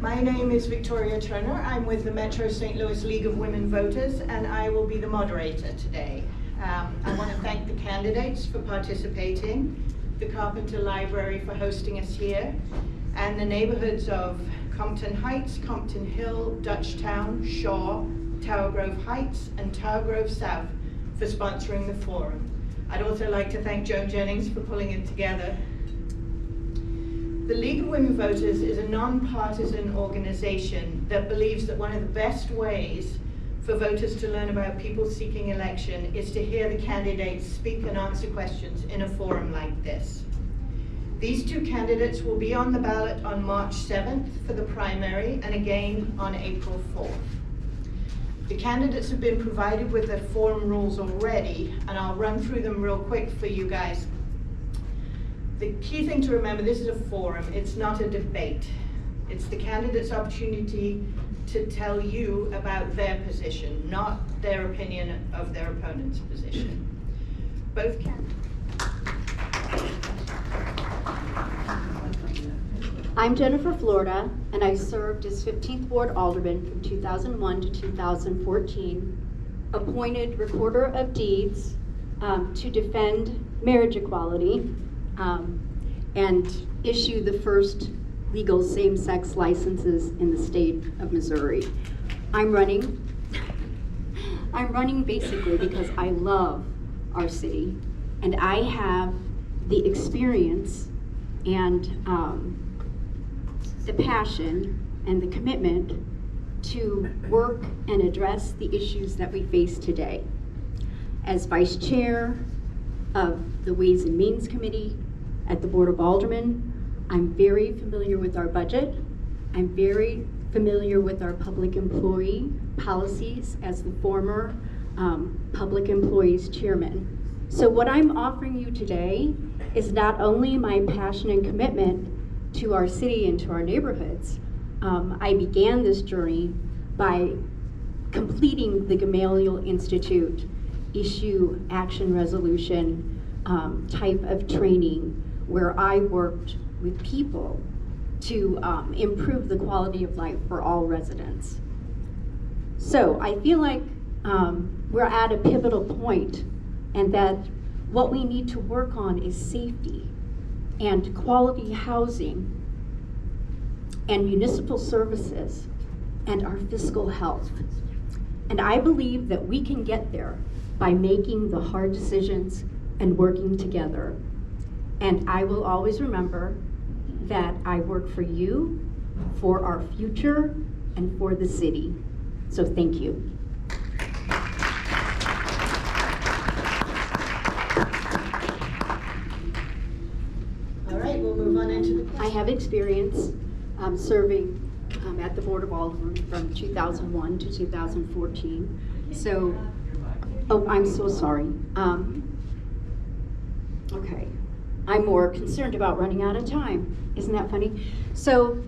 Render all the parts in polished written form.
My name is Victoria Turner. I'm with the Metro St. Louis League of Women Voters, and I will be the moderator today. I want to thank the candidates for participating, the Carpenter Library for hosting us here, and the neighborhoods of Compton Heights, Compton Hill, Dutchtown, Shaw, Tower Grove Heights, and Tower Grove South for sponsoring the forum. I'd also like to thank Joan Jennings for pulling it together. The League of Women Voters is a non-partisan organization that believes that one of the best ways for voters to learn about people seeking election is to hear the candidates speak and answer questions in a forum like this. These two candidates will be on the ballot on March 7th for the primary and again on April 4th. The candidates have been provided with their forum rules already, and I'll run through them real quick for you guys. The key thing to remember, this is a forum, it's not a debate. It's the candidate's opportunity to tell you about their position, not their opinion of their opponent's position. Both candidates. I'm Jennifer Florida, and I served as 15th Ward Alderman from 2001 to 2014, appointed Recorder of Deeds to defend marriage equality and issue the first legal same-sex licenses in the state of Missouri. I'm running basically because I love our city, and I have the experience and the passion and the commitment to work and address the issues that we face today. As Vice Chair of the Ways and Means Committee at the Board of Aldermen, I'm very familiar with our budget. I'm very familiar with our public employee policies as the former Public Employees Chairman. So what I'm offering you today is not only my passion and commitment to our city and to our neighborhoods. I began this journey by completing the Gamaliel Institute issue action resolution type of training, where I worked with people to improve the quality of life for all residents. So I feel like we're at a pivotal point, and that what we need to work on is safety and quality housing and municipal services and our fiscal health. And I believe that we can get there by making the hard decisions and working together. And I will always remember that I work for you, for our future, and for the city. So thank you. All right, we'll move on into the questions. I have experience serving at the Board of Aldermen from 2001 to 2014. So, oh, I'm so sorry. Okay, I'm more concerned about running out of time. Isn't that funny? So,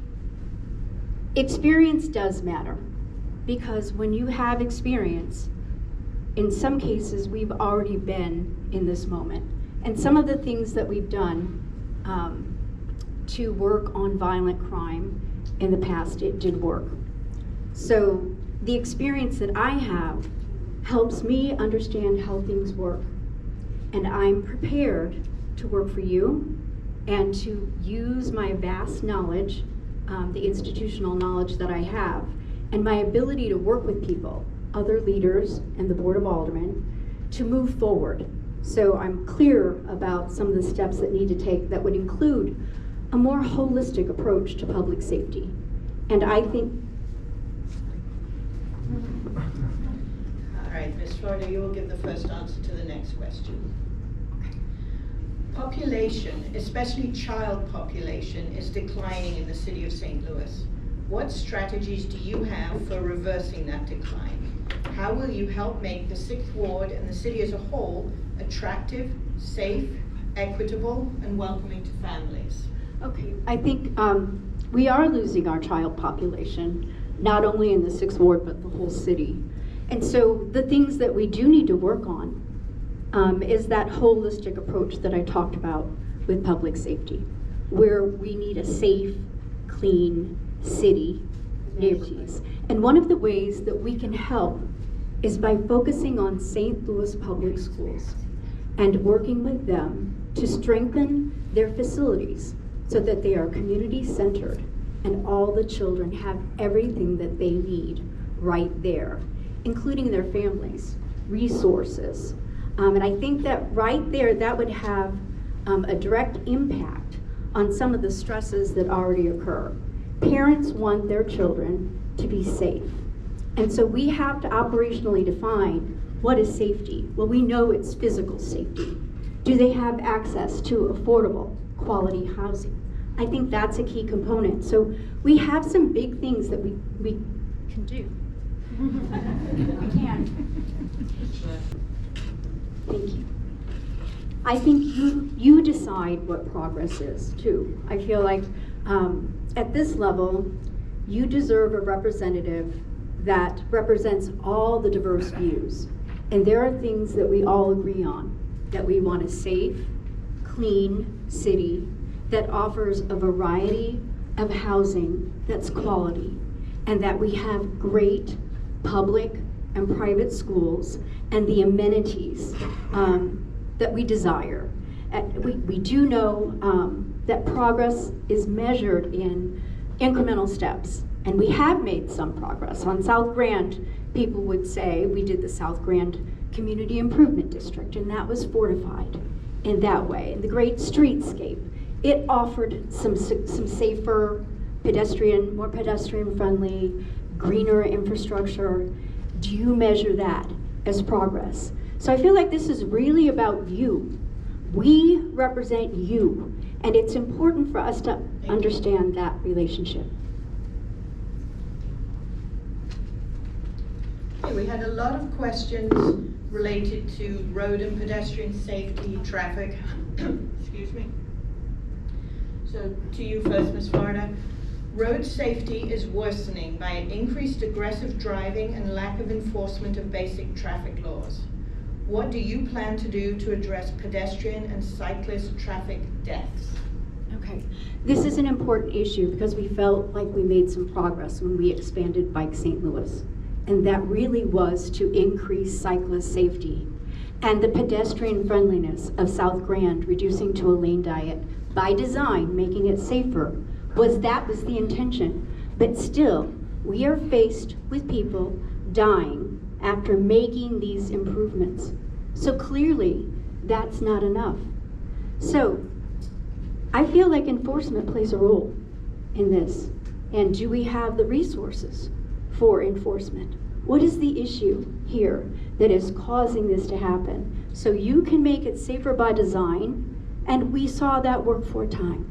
experience does matter, because when you have experience, in some cases we've already been in this moment. And some of the things that we've done to work on violent crime in the past, it did work. So the experience that I have helps me understand how things work. And I'm prepared to work for you and to use my vast knowledge, the institutional knowledge that I have, and my ability to work with people, other leaders, and the Board of Aldermen to move forward. So I'm clear about some of the steps that need to take that would include a more holistic approach to public safety. And I think... All right, Ms. Florida, you will give the first answer to the next question. Population, especially child population, is declining in the city of St. Louis. What strategies do you have for reversing that decline? How will you help make the 6th Ward and the city as a whole attractive, safe, equitable, and welcoming to families? Okay, I think we are losing our child population, not only in the 6th Ward, but the whole city. And so the things that we do need to work on is that holistic approach that I talked about with public safety, where we need a safe, clean, city neighborhoods. And one of the ways that we can help is by focusing on St. Louis Public Schools and working with them to strengthen their facilities so that they are community-centered and all the children have everything that they need right there, including their families, resources. And I think that right there, that would have a direct impact on some of the stresses that already occur. Parents want their children to be safe. And so we have to operationally define what is safety. Well, we know it's physical safety. Do they have access to affordable, quality housing? I think that's a key component. So we have some big things that we can do. We can. Thank you. I think you decide what progress is too. I feel like at this level, you deserve a representative that represents all the diverse views. And there are things that we all agree on, that we want a safe, clean city that offers a variety of housing that's quality, and that we have great public and private schools and the amenities that we desire. We do know that progress is measured in incremental steps, and we have made some progress. On South Grand, people would say we did the South Grand Community Improvement District, and that was fortified in that way. And the great streetscape, it offered some safer more pedestrian-friendly, greener infrastructure. Do you measure that as progress? So I feel like this is really about you. We represent you, and it's important for us to understand that relationship. Okay, we had a lot of questions related to road and pedestrian safety, traffic. Excuse me. So to you first, Ms. Florida. Road safety is worsening by increased aggressive driving and lack of enforcement of basic traffic laws. What do you plan to do to address pedestrian and cyclist traffic deaths? Okay, this is an important issue because we felt like we made some progress when we expanded Bike St. Louis. And that really was to increase cyclist safety. And the pedestrian friendliness of South Grand, reducing to a lane diet by design, making it safer, was the intention. But still, we are faced with people dying after making these improvements. So clearly, that's not enough. So I feel like enforcement plays a role in this. And do we have the resources for enforcement? What is the issue here that is causing this to happen? So you can make it safer by design, and we saw that work for a time.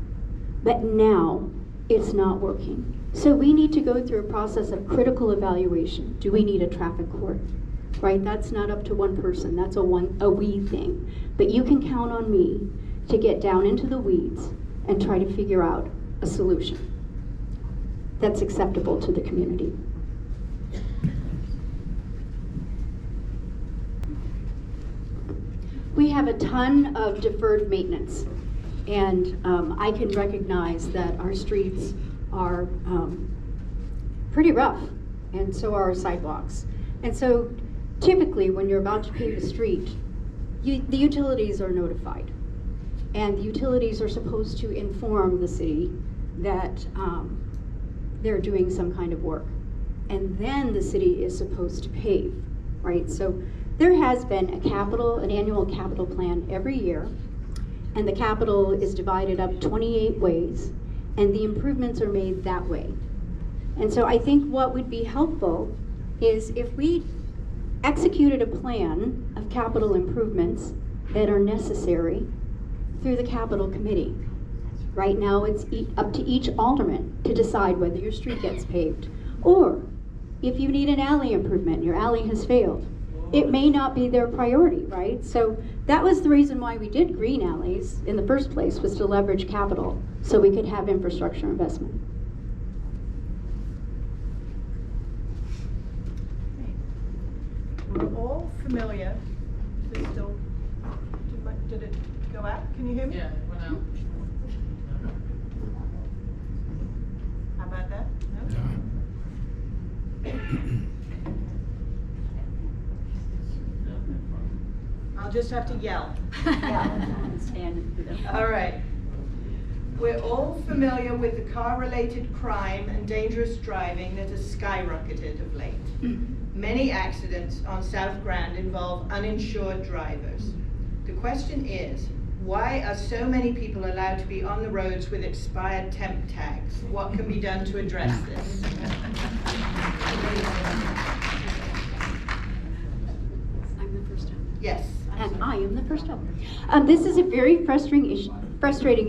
But now it's not working. So we need to go through a process of critical evaluation. Do we need a traffic court? Right? That's not up to one person. That's a we thing. But you can count on me to get down into the weeds and try to figure out a solution that's acceptable to the community. We have a ton of deferred maintenance, and I can recognize that our streets are pretty rough, and so are our sidewalks. And so typically when you're about to pave a street, the utilities are notified, and the utilities are supposed to inform the city that they're doing some kind of work. And then the city is supposed to pave, right? So there has been an annual capital plan every year, and the capital is divided up 28 ways, and the improvements are made that way. And so I think what would be helpful is if we executed a plan of capital improvements that are necessary through the capital committee. Right now it's up to each alderman to decide whether your street gets paved, or if you need an alley improvement, your alley has failed. It may not be their priority, right? So that was the reason why we did green alleys in the first place, was to leverage capital so we could have infrastructure investment. We're all familiar. Is it still, did it go out? Can you hear me? Yeah, it went out. How about that? I'll just have to yell. Stand for them. All right. We're all familiar with the car-related crime and dangerous driving that has skyrocketed of late. Many accidents on South Grand involve uninsured drivers. The question is, why are so many people allowed to be on the roads with expired temp tags? What can be done to address this? I'm the first one. Yes. And I am the first one. This is a very frustrating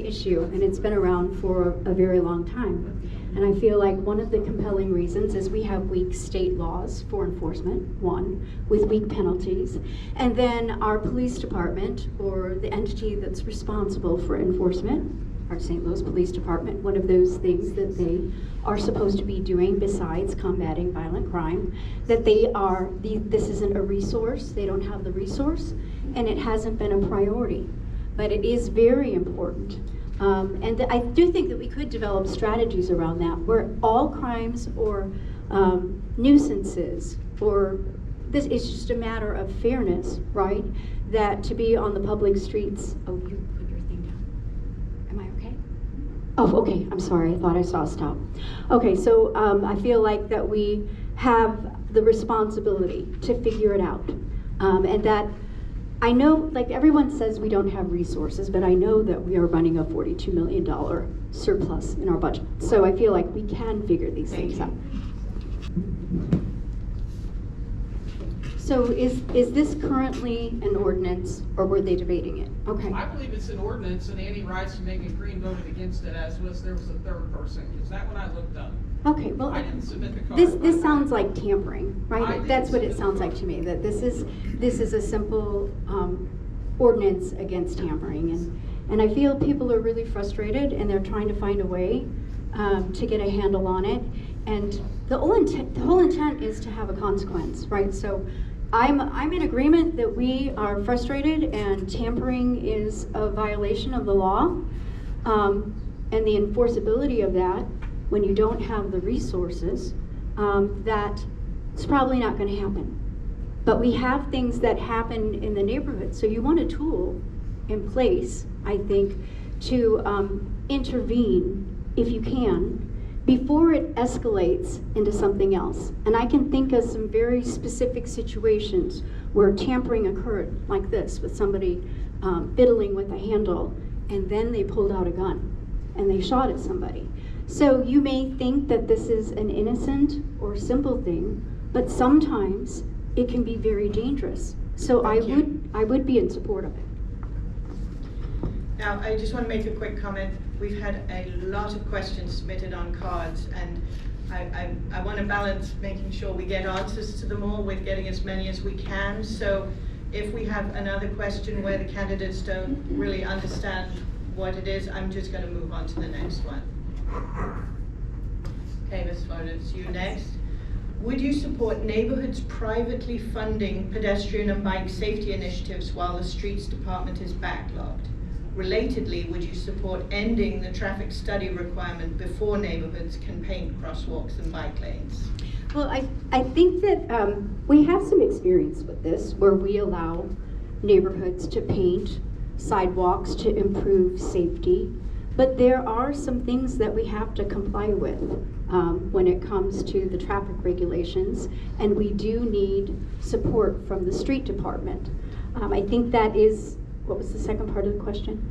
issue, and it's been around for a very long time. And I feel like one of the compelling reasons is we have weak state laws for enforcement, one, with weak penalties. And then our police department, or the entity that's responsible for enforcement, our St. Louis Police Department, one of those things that they are supposed to be doing besides combating violent crime, that this isn't a resource, they don't have the resource, and it hasn't been a priority. But it is very important. And I do think that we could develop strategies around that, where all crimes or nuisances, or this is just a matter of fairness, right? That to be on the public streets, oh, you put your thing down. Am I okay? Oh, okay, I'm sorry, I thought I saw a stop. Okay, so I feel like that we have the responsibility to figure it out. And that I know, like everyone says we don't have resources, but I know that we are running a $42 million surplus in our budget. So I feel like we can figure these things out. So is this currently an ordinance, or were they debating it? Okay. I believe it's an ordinance, and Andy Rice and Megan Green voted against it, as was, there was a third person. Is that what I looked up? Okay, well, I didn't submit the card. this sounds like tampering, I right? didn't That's what it submit sounds the like to me, that this is a simple ordinance against tampering. And I feel people are really frustrated, and they're trying to find a way to get a handle on it. And the whole intent is to have a consequence, right? So I'm in agreement that we are frustrated, and tampering is a violation of the law. And the enforceability of that, when you don't have the resources, that it's probably not going to happen. But we have things that happen in the neighborhood, so you want a tool in place, I think, to intervene, if you can, before it escalates into something else. And I can think of some very specific situations where tampering occurred, like this, with somebody fiddling with a handle, and then they pulled out a gun and they shot at somebody. So you may think that this is an innocent or simple thing, but sometimes it can be very dangerous. So I would be in support of it. Now, I just want to make a quick comment. We've had a lot of questions submitted on cards, and I want to balance making sure we get answers to them all with getting as many as we can. So if we have another question where the candidates don't really understand what it is, I'm just going to move on to the next one. Okay, Ms. Fodor, it's you next. Would you support neighborhoods privately funding pedestrian and bike safety initiatives while the streets department is backlogged? Relatedly, would you support ending the traffic study requirement before neighborhoods can paint crosswalks and bike lanes? Well, I think that we have some experience with this, where we allow neighborhoods to paint sidewalks to improve safety. But there are some things that we have to comply with when it comes to the traffic regulations, and we do need support from the street department. I think that is, what was the second part of the question?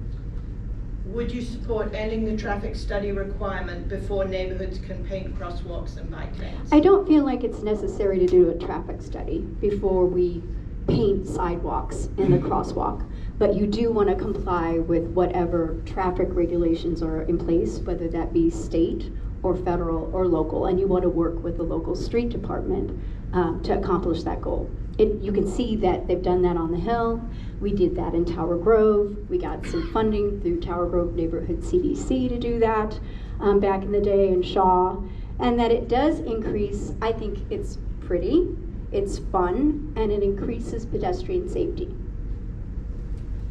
Would you support ending the traffic study requirement before neighborhoods can paint crosswalks and bike lanes? I don't feel like it's necessary to do a traffic study before we paint sidewalks and the crosswalk. But you do want to comply with whatever traffic regulations are in place, whether that be state or federal or local, and you want to work with the local street department to accomplish that goal. You can see that they've done that on the Hill. We did that in Tower Grove. We got some funding through Tower Grove Neighborhood CDC to do that back in the day in Shaw. And that it does increase, I think it's pretty, it's fun, and it increases pedestrian safety.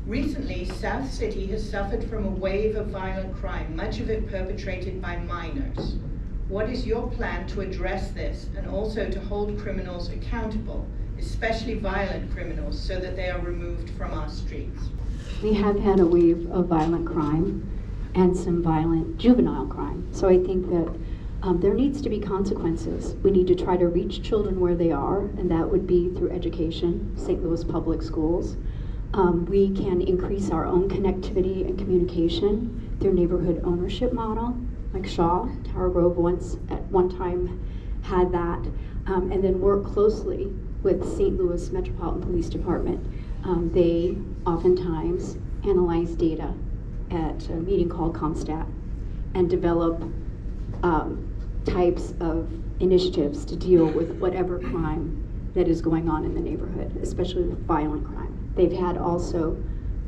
Recently, South City has suffered from a wave of violent crime, much of it perpetrated by minors. What is your plan to address this and also to hold criminals accountable, especially violent criminals, so that they are removed from our streets? We have had a wave of violent crime and some violent juvenile crime. So I think that there needs to be consequences. We need to try to reach children where they are, and that would be through education, St. Louis Public Schools. We can increase our own connectivity and communication through neighborhood ownership model, like Shaw. Tower Grove once at one time had that, and then work closely with St. Louis Metropolitan Police Department. They oftentimes analyze data at a meeting called ComStat and develop types of initiatives to deal with whatever crime that is going on in the neighborhood, especially with violent crime. They've had also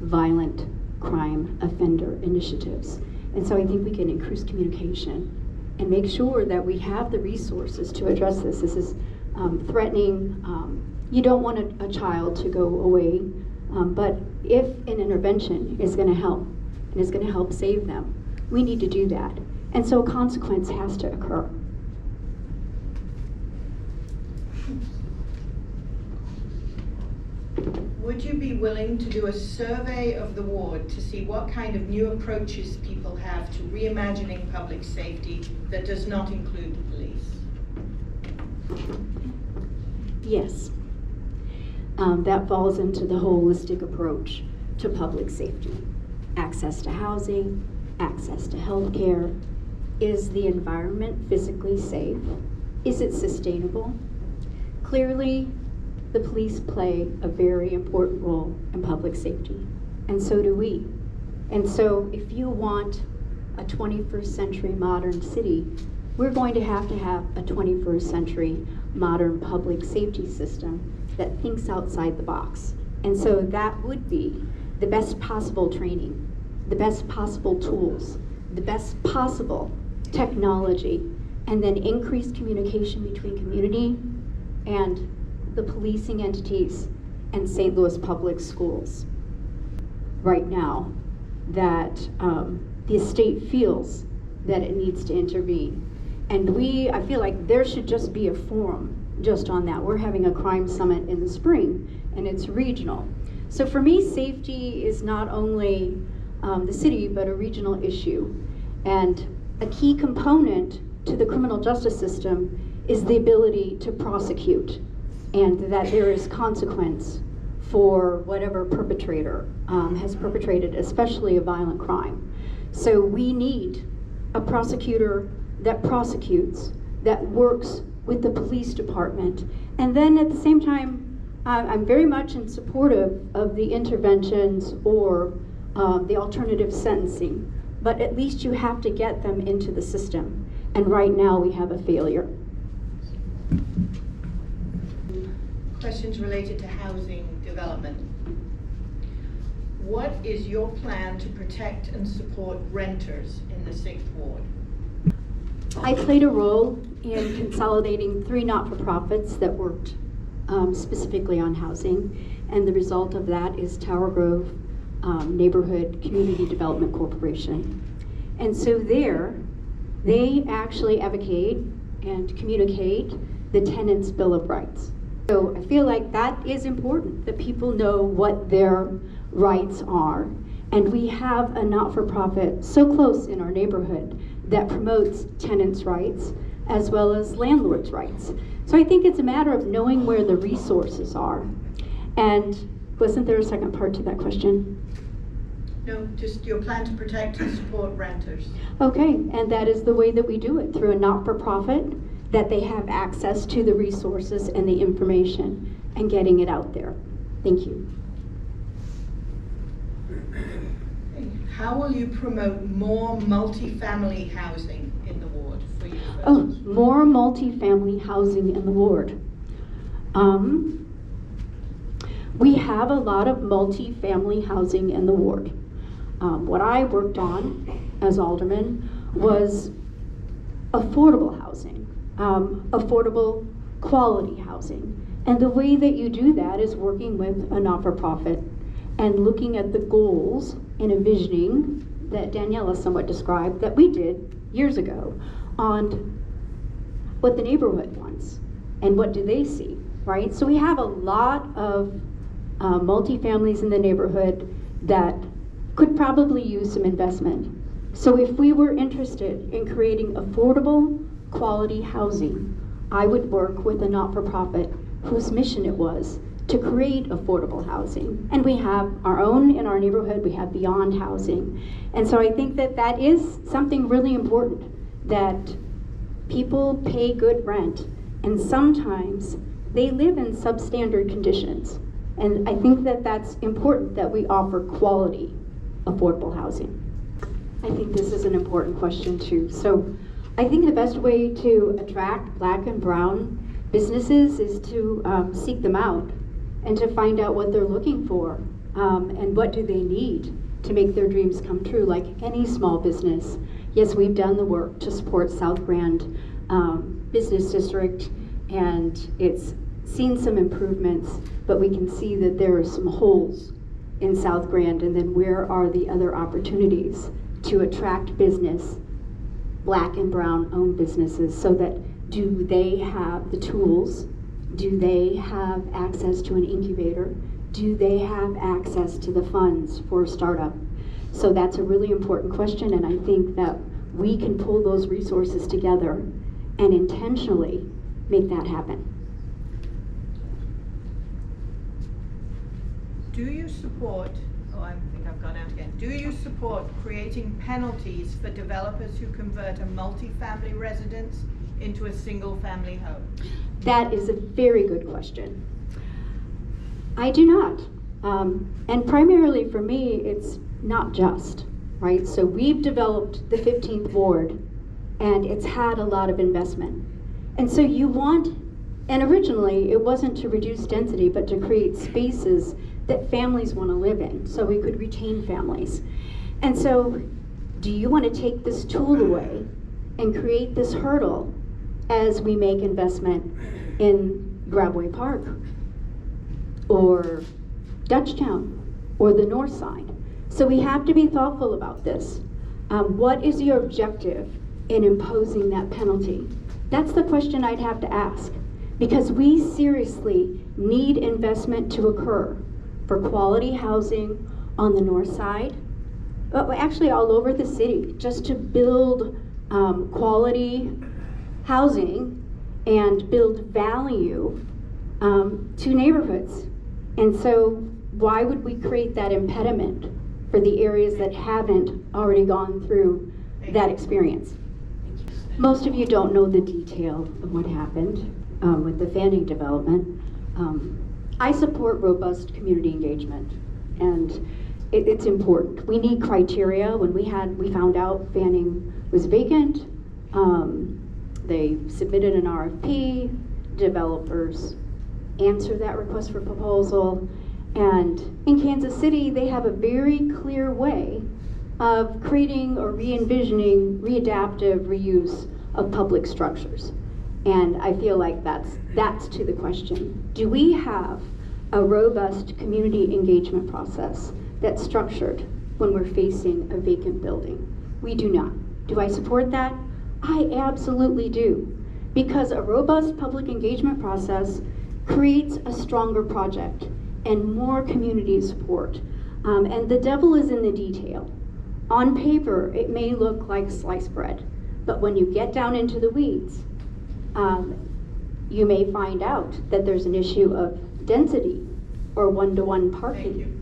violent crime offender initiatives. And so I think we can increase communication and make sure that we have the resources to address this. This is threatening. You don't want a child to go away, but if an intervention is going to help and is going to help save them, we need to do that. And so a consequence has to occur. Would you be willing to do a survey of the ward to see what kind of new approaches people have to reimagining public safety that does not include the police? Yes. That falls into the holistic approach to public safety. Access to housing, access to health care. Is the environment physically safe? Is it sustainable? Clearly, the police play a very important role in public safety, and so do we. And so if you want a 21st century modern city, we're going to have a 21st century modern public safety system that thinks outside the box. And so that would be the best possible training, the best possible tools, the best possible technology, and then increased communication between community and the policing entities and St. Louis Public Schools. Right now, that the state feels that it needs to intervene. And I feel like there should just be a forum just on that. We're having a crime summit in the spring, and it's regional. So for me, safety is not only the city, but a regional issue. And a key component to the criminal justice system is the ability to prosecute, and that there is consequence for whatever perpetrator has perpetrated, especially a violent crime. So we need a prosecutor that prosecutes, that works with the police department. And then at the same time, I'm very much in supportive of the interventions or the alternative sentencing, but at least you have to get them into the system. And right now we have a failure. Questions related to housing development. What is your plan to protect and support renters in the 6th Ward? I played a role in consolidating 3 not-for-profits that worked specifically on housing, and the result of that is Tower Grove Neighborhood Community Development Corporation. And so there, they actually advocate and communicate the tenants' Bill of Rights. So I feel like that is important, that people know what their rights are. And we have a not-for-profit so close in our neighborhood that promotes tenants' rights as well as landlords' rights. So I think it's a matter of knowing where the resources are. And wasn't there a second part to that question? No, just your plan to protect and support renters. Okay, and that is the way that we do it, through a not-for-profit, that they have access to the resources and the information and getting it out there. Thank you. How will you promote more multifamily housing in the ward for you? Oh, more multifamily housing in the ward. We have a lot of multifamily housing in the ward. What I worked on as alderman was affordable housing, affordable quality housing. And the way that you do that is working with a not-for-profit and looking at the goals and envisioning that Daniela somewhat described that we did years ago on what the neighborhood wants and what do they see, right? So we have a lot of multifamilies in the neighborhood that could probably use some investment. So if we were interested in creating affordable, quality housing, I would work with a not-for-profit whose mission it was to create affordable housing. And we have our own in our neighborhood, we have Beyond Housing. And so I think that that is something really important, that people pay good rent, and sometimes they live in substandard conditions. And I think that that's important, that we offer quality, affordable housing. I think this is an important question too. So I think the best way to attract Black and brown businesses is to seek them out and to find out what they're looking for and what do they need to make their dreams come true, like any small business. Yes, we've done the work to support South Grand Business District, and it's seen some improvements, but we can see that there are some holes in South Grand, and then where are the other opportunities to attract business, Black and brown owned businesses, so that do they have the tools? Do they have access to an incubator? Do they have access to the funds for a startup? So that's a really important question, and I think that we can pull those resources together and intentionally make that happen. Do you support, I think I've gone out again. Do you support creating penalties for developers who convert a multifamily residence into a single family home? That is a very good question. I do not. And primarily for me, it's not just, right? So we've developed the 15th Ward, and it's had a lot of investment. And so you want, and originally it wasn't to reduce density, but to create spaces that families want to live in, so we could retain families. And so, do you want to take this tool away and create this hurdle as we make investment in Grabway Park or Dutchtown or the North Side? So we have to be thoughtful about this. What is your objective in imposing that penalty? That's the question I'd have to ask, because we seriously need investment to occur for quality housing on the North Side, but actually all over the city, just to build quality housing and build value to neighborhoods. And so why would we create that impediment for the areas that haven't already gone through that experience? Most of you don't know the detail of what happened with the Fanning development. I support robust community engagement, and it's important. We need criteria. When we found out Fanning was vacant, they submitted an RFP, developers answered that request for proposal, and in Kansas City, they have a very clear way of creating or re-envisioning readaptive reuse of public structures. And I feel like that's to the question. Do we have a robust community engagement process that's structured when we're facing a vacant building? We do not. Do I support that? I absolutely do. Because a robust public engagement process creates a stronger project and more community support. And the devil is in the detail. On paper, it may look like sliced bread, but when you get down into the weeds, you may find out that there's an issue of density or one-to-one parking. Thank you.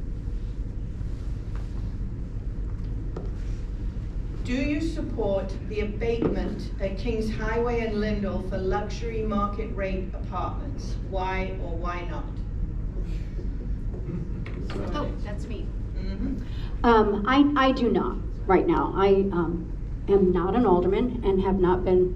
Do you support the abatement at Kings Highway and Lindell for luxury market rate apartments? Why or why not? Oh, that's me. Mm-hmm. I do not right now. I am not an alderman and have not been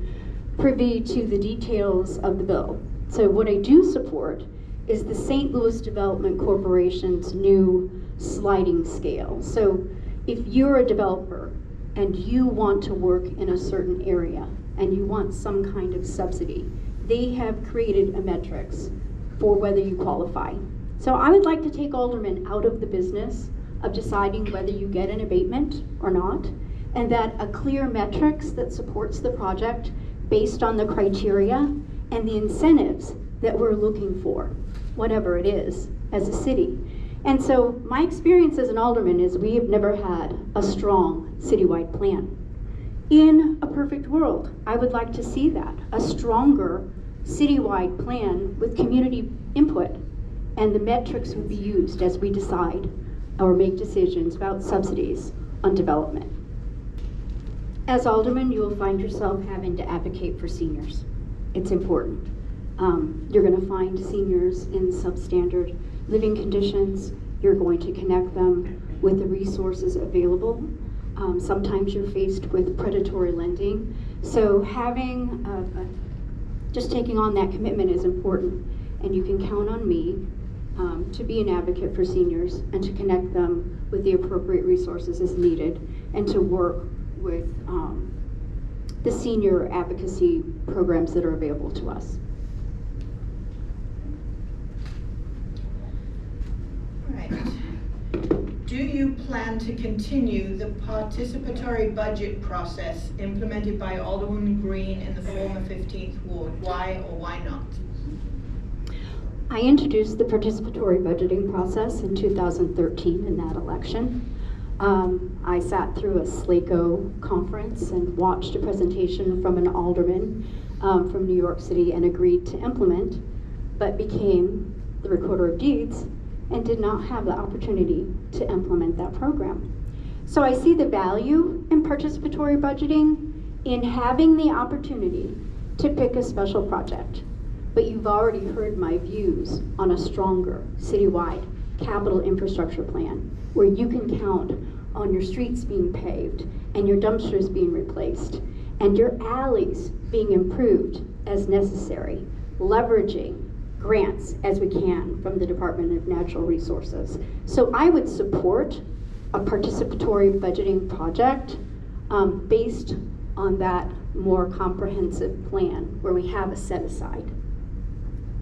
privy to the details of the bill. So what I do support is the St. Louis Development Corporation's new sliding scale. So if you're a developer and you want to work in a certain area and you want some kind of subsidy, they have created a metrics for whether you qualify. So I would like to take aldermen out of the business of deciding whether you get an abatement or not, and that a clear metrics that supports the project based on the criteria and the incentives that we're looking for, whatever it is, as a city. And so my experience as an alderman is we have never had a strong citywide plan. In a perfect world, I would like to see that, a stronger citywide plan with community input, and the metrics would be used as we decide or make decisions about subsidies on development. As alderman, you will find yourself having to advocate for seniors. It's important. You're going to find seniors in substandard living conditions. You're going to connect them with the resources available. Sometimes you're faced with predatory lending. So having, just taking on that commitment is important, and you can count on me to be an advocate for seniors and to connect them with the appropriate resources as needed, and to work with the senior advocacy programs that are available to us. Right. Do you plan to continue the participatory budget process implemented by Alderwoman Green in the former 15th Ward? Why or why not? I introduced the participatory budgeting process in 2013 in that election. I sat through a SLACO conference and watched a presentation from an alderman from New York City and agreed to implement, but became the recorder of deeds and did not have the opportunity to implement that program. So I see the value in participatory budgeting in having the opportunity to pick a special project. But you've already heard my views on a stronger citywide capital infrastructure plan where you can count on your streets being paved and your dumpsters being replaced and your alleys being improved as necessary, leveraging grants as we can from the Department of Natural Resources. So I would support a participatory budgeting project based on that more comprehensive plan where we have a set aside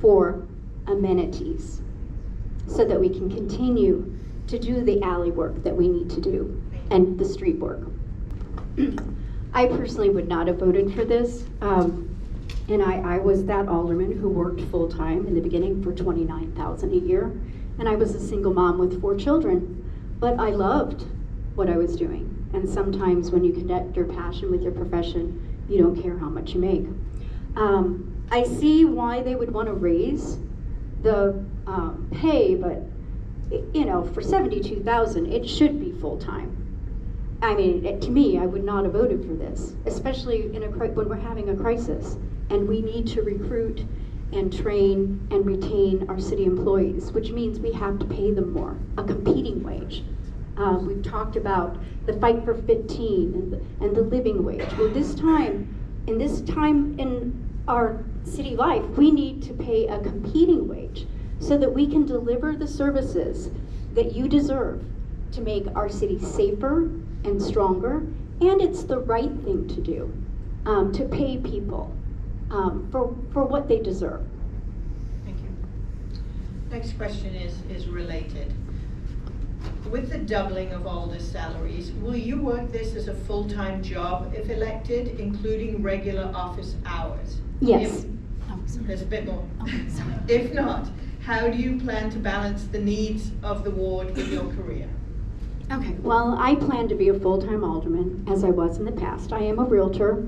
for amenities so that we can continue to do the alley work that we need to do and the street work. I personally would not have voted for this. And I was that alderman who worked full-time in the beginning for $29,000 a year. And I was a single mom with 4 children. But I loved what I was doing. And sometimes when you connect your passion with your profession, you don't care how much you make. I see why they would want to raise the pay, but you know, for $72,000, it should be full-time. I mean, to me, I would not have voted for this, especially when we're having a crisis and we need to recruit and train and retain our city employees, which means we have to pay them more, a competing wage. We've talked about the fight for 15 and the living wage. Well, in this time in our city life, we need to pay a competing wage so that we can deliver the services that you deserve to make our city safer and stronger. And it's the right thing to do, to pay people for what they deserve. Thank you. Next question is related. With the doubling of Alder's salaries, will you work this as a full-time job if elected, including regular office hours? Yes. There's a bit more. If not, how do you plan to balance the needs of the ward with your career? Okay, well, I plan to be a full-time alderman, as I was in the past. I am a realtor,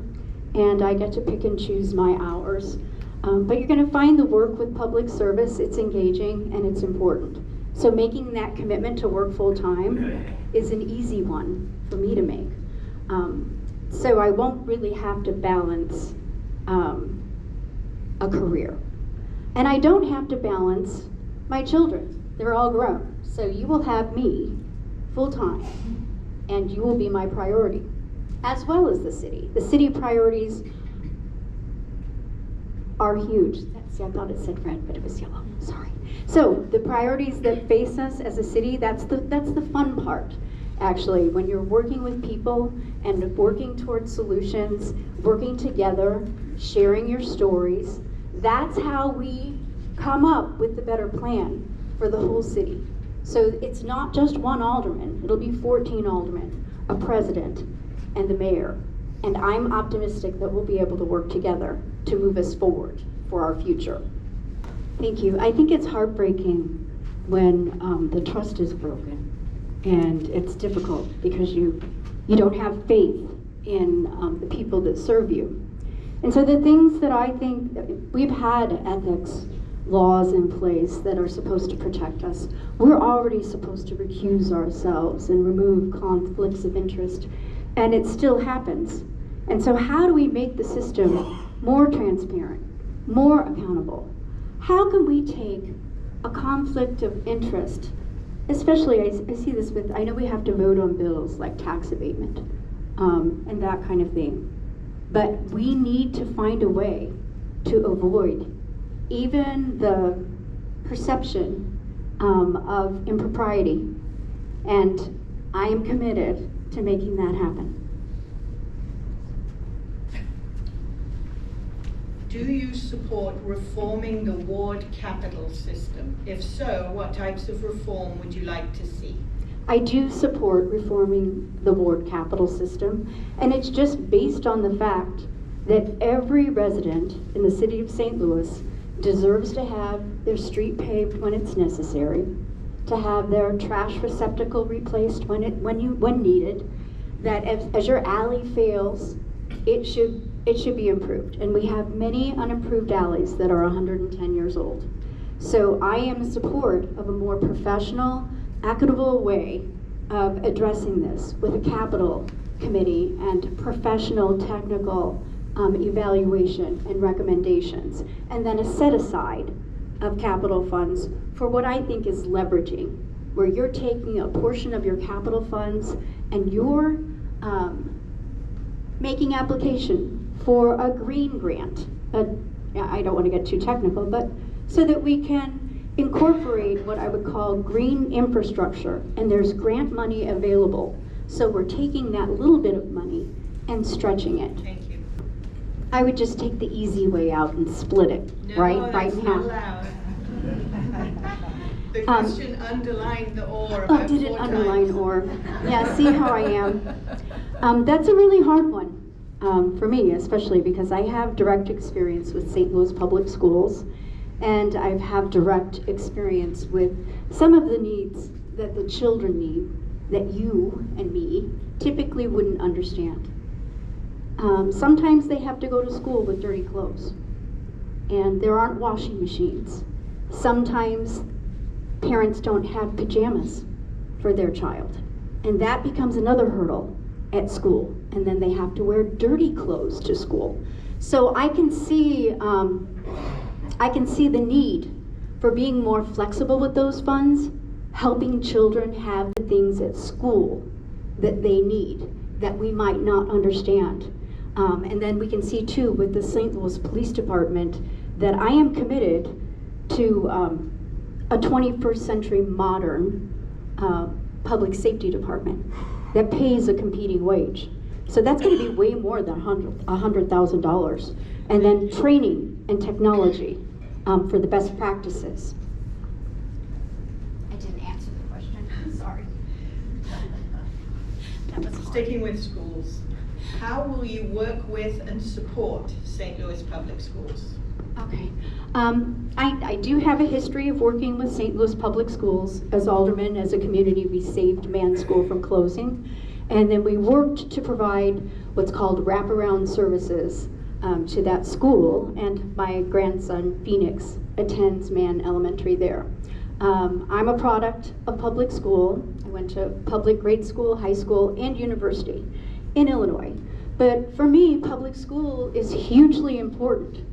and I get to pick and choose my hours. But you're going to find the work with public service, it's engaging and it's important. So making that commitment to work full-time is an easy one for me to make. So I won't really have to balance a career. And I don't have to balance my children. They're all grown. So you will have me full-time, and you will be my priority, as well as the city. The city priorities are huge. See, I thought it said red, but it was yellow. Sorry. So the priorities that face us as a city, that's the fun part. Actually, when you're working with people and working towards solutions, working together, sharing your stories, that's how we come up with the better plan for the whole city. So it's not just one alderman, it'll be 14 aldermen, a president, and the mayor. And I'm optimistic that we'll be able to work together to move us forward for our future. Thank you. I think it's heartbreaking when the trust is broken, and it's difficult because you don't have faith in the people that serve you. And so the things that I think, we've had ethics laws in place that are supposed to protect us. We're already supposed to recuse ourselves and remove conflicts of interest, and it still happens. And so how do we make the system more transparent, more accountable? How can we take a conflict of interest, especially I see this with, I know we have to vote on bills like tax abatement and that kind of thing, but we need to find a way to avoid even the perception of impropriety, and I am committed to making that happen. Do you support reforming the ward capital system? If so, what types of reform would you like to see? I do support reforming the ward capital system, and it's just based on the fact that every resident in the city of St. Louis deserves to have their street paved when it's necessary, to have their trash receptacle replaced when needed, that as your alley fails, it should be improved. And we have many unimproved alleys that are 110 years old. So I am in support of a more professional, equitable way of addressing this with a capital committee and professional technical evaluation and recommendations, and then a set aside of capital funds for what I think is leveraging, where you're taking a portion of your capital funds and you're making application for a green grant. I don't want to get too technical, but so that we can incorporate what I would call green infrastructure, and there's grant money available. So we're taking that little bit of money and stretching it. Thank you. I would just take the easy way out and split it, No, right that's in not half. allowed. The question underlined the or Oh, about did it 4 underline times. or? Yeah, see how I am. That's a really hard one for me, especially because I have direct experience with St. Louis Public Schools, and I have direct experience with some of the needs that the children need that you and me typically wouldn't understand. Sometimes they have to go to school with dirty clothes, and there aren't washing machines. Sometimes parents don't have pajamas for their child, and that becomes another hurdle at school, and then they have to wear dirty clothes to school. So I can see the need for being more flexible with those funds, helping children have the things at school that they need that we might not understand. And then we can see too with the St. Louis Police Department that I am committed to a 21st century modern public safety department that pays a competing wage. So that's going to be way more than $100,000. And then training and technology for the best practices. I didn't answer the question, I'm sorry. That was hard. Sticking with schools, how will you work with and support St. Louis Public Schools? Okay. I do have a history of working with St. Louis Public Schools. As aldermen, as a community, we saved Mann School from closing. And then we worked to provide what's called wraparound services to that school. And my grandson, Phoenix, attends Mann Elementary there. I'm a product of public school. I went to public grade school, high school, and university in Illinois. But for me, public school is hugely important.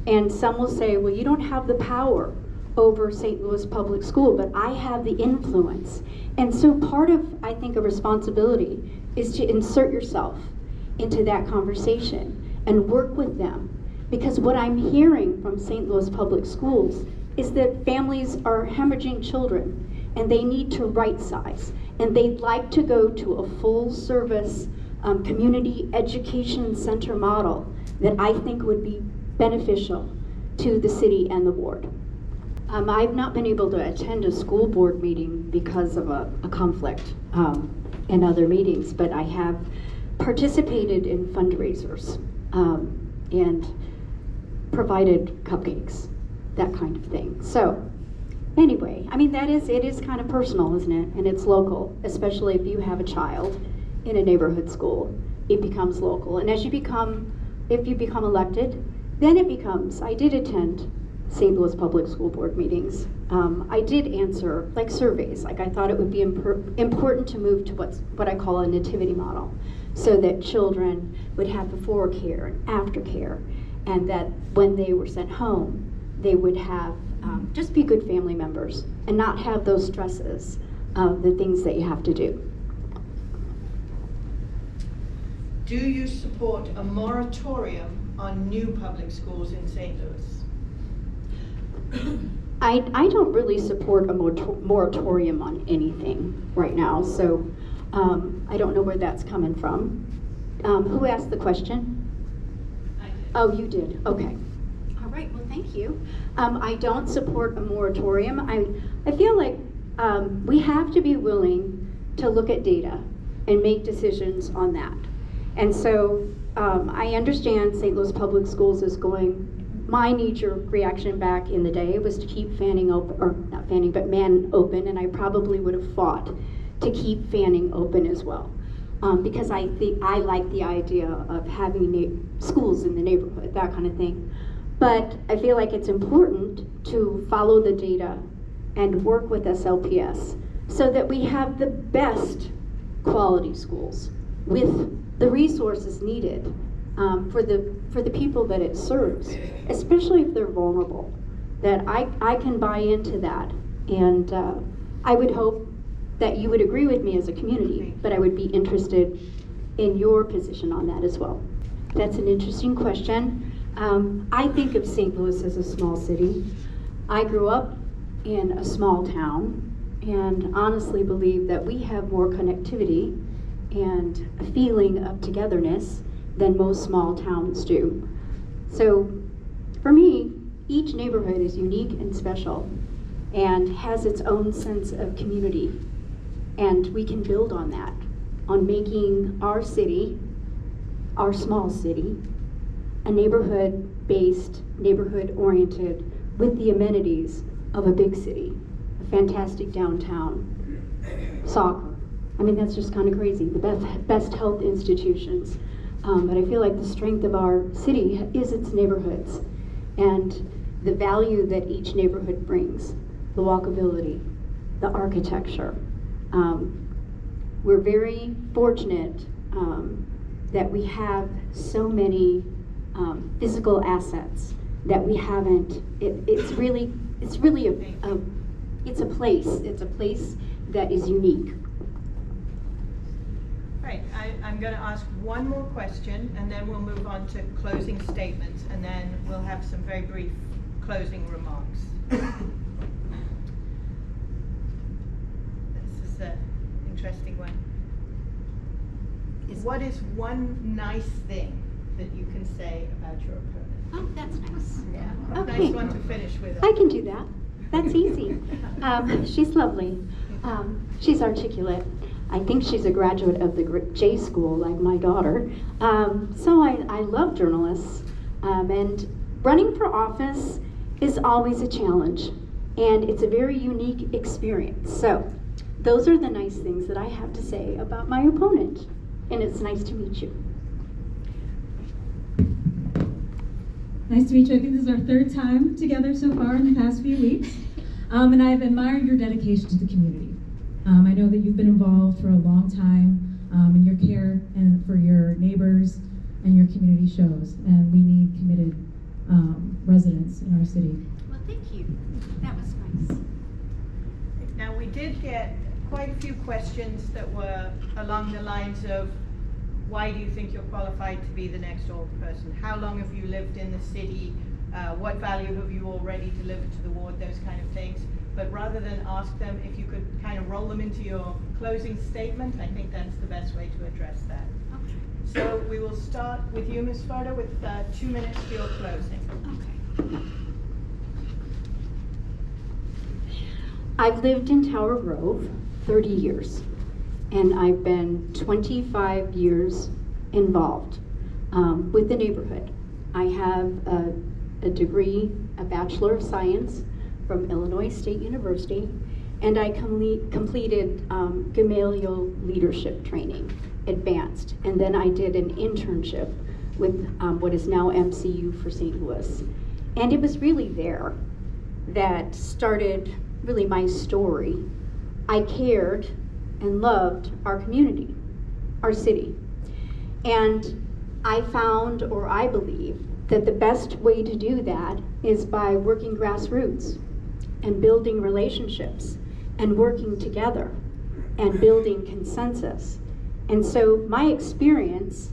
And some will say, well, you don't have the power over St. Louis Public School, but I have the influence. And so part of, I think, a responsibility is to insert yourself into that conversation and work with them. Because what I'm hearing from St. Louis Public Schools is that families are hemorrhaging children and they need to right size. And they'd like to go to a full service community education center model that I think would be beneficial to the city and the ward. I've not been able to attend a school board meeting because of a conflict in other meetings, but I have participated in fundraisers and provided cupcakes, that kind of thing. So anyway, I mean, it is kind of personal, isn't it? And it's local, especially if you have a child in a neighborhood school, it becomes local. And if you become elected, then it becomes, I did attend St. Louis Public School Board meetings. I did answer like surveys, like I thought it would be important to move to what I call a nativity model, so that children would have before care and after care, and that when they were sent home, they would have just be good family members and not have those stresses of the things that you have to do. Do you support a moratorium on new public schools in St. Louis? I don't really support a moratorium on anything right now, so I don't know where that's coming from. Who asked the question? I did. Oh, you did, okay. All right, well, thank you. I don't support a moratorium. I feel like we have to be willing to look at data and make decisions on that. And so I understand St. Louis Public Schools is going, my knee-jerk reaction back in the day was to keep Fanning open, or not Fanning, but Mann open, and I probably would have fought to keep Fanning open as well. Because I like the idea of having schools in the neighborhood, that kind of thing. But I feel like it's important to follow the data and work with SLPS so that we have the best quality schools with the resources needed for the people that it serves, especially if they're vulnerable. That I can buy into that, and I would hope that you would agree with me as a community, but I would be interested in your position on that as well. That's an interesting question. I think of St. Louis as a small city. I grew up in a small town and honestly believe that we have more connectivity and a feeling of togetherness than most small towns do. So for me, each neighborhood is unique and special and has its own sense of community. And we can build on that, on making our city, our small city, a neighborhood-based, neighborhood-oriented, with the amenities of a big city, a fantastic downtown, soccer. I mean, that's just kind of crazy, the best health institutions. But I feel like the strength of our city is its neighborhoods and the value that each neighborhood brings, the walkability, the architecture. We're very fortunate that we have so many physical assets that we haven't. It's really a place that is unique. Right, I'm going to ask one more question, and then we'll move on to closing statements, and then we'll have some very brief closing remarks. This is an interesting one. What is one nice thing that you can say about your opponent? Oh, that's nice. Yeah, Okay. nice one to finish with. I can do that. That's easy. She's lovely. She's articulate. I think she's a graduate of the J School, like my daughter. So I love journalists. And running for office is always a challenge. And it's a very unique experience. So those are the nice things that I have to say about my opponent. And it's nice to meet you. Nice to meet you. I think this is our third time together so far in the past few weeks. And I've admired your dedication to the community. I know that you've been involved for a long time in your care and for your neighbors and your community shows. And we need committed residents in our city. Well, thank you. That was nice. Now, we did get quite a few questions that were along the lines of, why do you think you're qualified to be the next alderperson? How long have you lived in the city? What value have you already delivered to the ward? Those kind of things. But rather than ask them, if you could kind of roll them into your closing statement, I think that's the best way to address that. Okay. So we will start with you, Ms. Furter, with 2 minutes for your closing. Okay. I've lived in Tower Grove 30 years, and I've been 25 years involved with the neighborhood. I have a degree, a Bachelor of Science from Illinois State University, and I completed Gamaliel Leadership Training, advanced, and then I did an internship with what is now MCU for St. Louis. And it was really there that started really my story. I cared and loved our community, our city. And I found, or I believe, that the best way to do that is by working grassroots and building relationships and working together and building consensus. And so my experience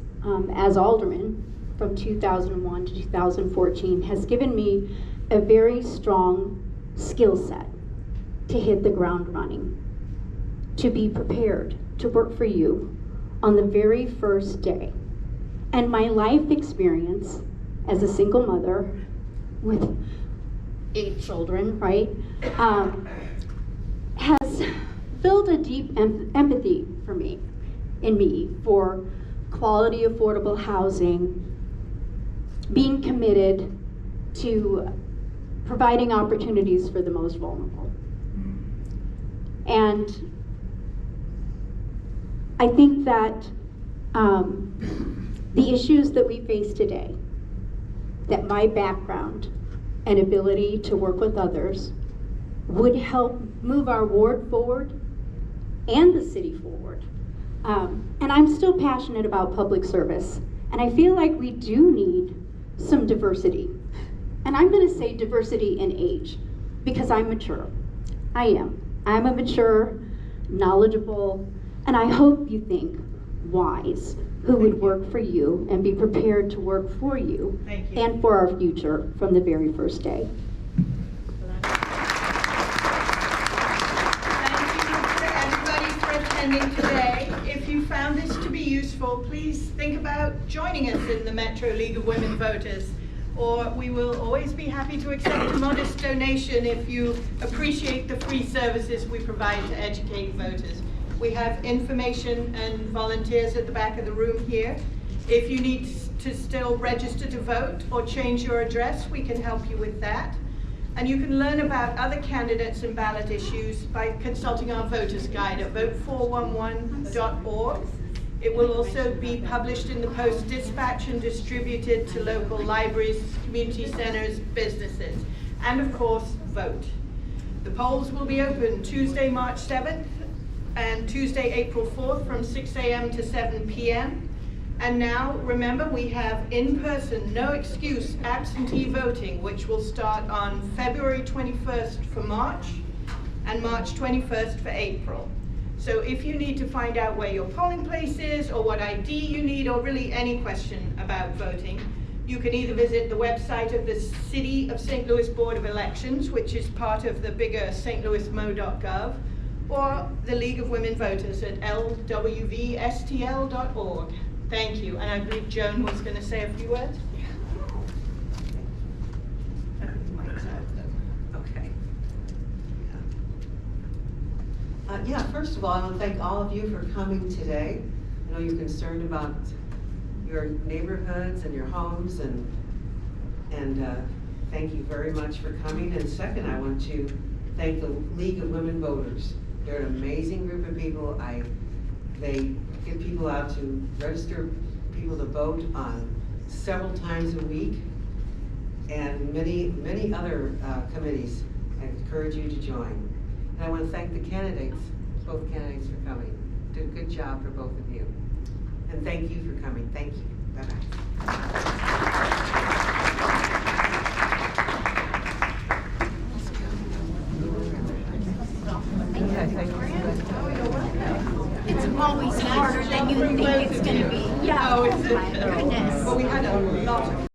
as alderman from 2001 to 2014 has given me a very strong skill set to hit the ground running, to be prepared to work for you on the very first day. And my life experience as a single mother with 8 children, right, has built a deep empathy in me for quality, affordable housing, being committed to providing opportunities for the most vulnerable. And I think that the issues that we face today, that my background and ability to work with others would help move our ward forward and the city forward. And I'm still passionate about public service, and I feel like we do need some diversity. And I'm gonna say diversity in age, because I'm mature. I am. I'm a mature, knowledgeable, and I hope you think wise, who would work for you and be prepared to work for you Thank you. and for our future from the very first day. Thank you to everybody for attending today. If you found this to be useful, please think about joining us in the Metro League of Women Voters, or we will always be happy to accept a modest donation if you appreciate the free services we provide to educate voters. We have information and volunteers at the back of the room here. If you need to still register to vote or change your address, we can help you with that. And you can learn about other candidates and ballot issues by consulting our voters guide at vote411.org. It will also be published in the Post-Dispatch and distributed to local libraries, community centers, businesses, and of course, vote. The polls will be open Tuesday, March 7th and Tuesday, April 4th from 6 a.m. to 7 p.m. And now, remember, we have in-person, no excuse, absentee voting, which will start on February 21st for March and March 21st for April. So if you need to find out where your polling place is or what ID you need, or really any question about voting, you can either visit the website of the City of St. Louis Board of Elections, which is part of the bigger stlouismo.gov, or the League of Women Voters at lwvstl.org. Thank you, and I believe Joan was going to say a few words. Okay. Yeah, first of all, I want to thank all of you for coming today. I know you're concerned about your neighborhoods and your homes, and thank you very much for coming. And second, I want to thank the League of Women Voters. They're an amazing group of people. They get people out to register people to vote on several times a week, and many other committees. I encourage you to join. And I want to thank the candidates, both candidates, for coming. Did a good job for both of you. And thank you for coming. Thank you. Bye-bye. It's always harder than you think it's going to be. Yeah. Oh, is it? My goodness. Well, we had a lot of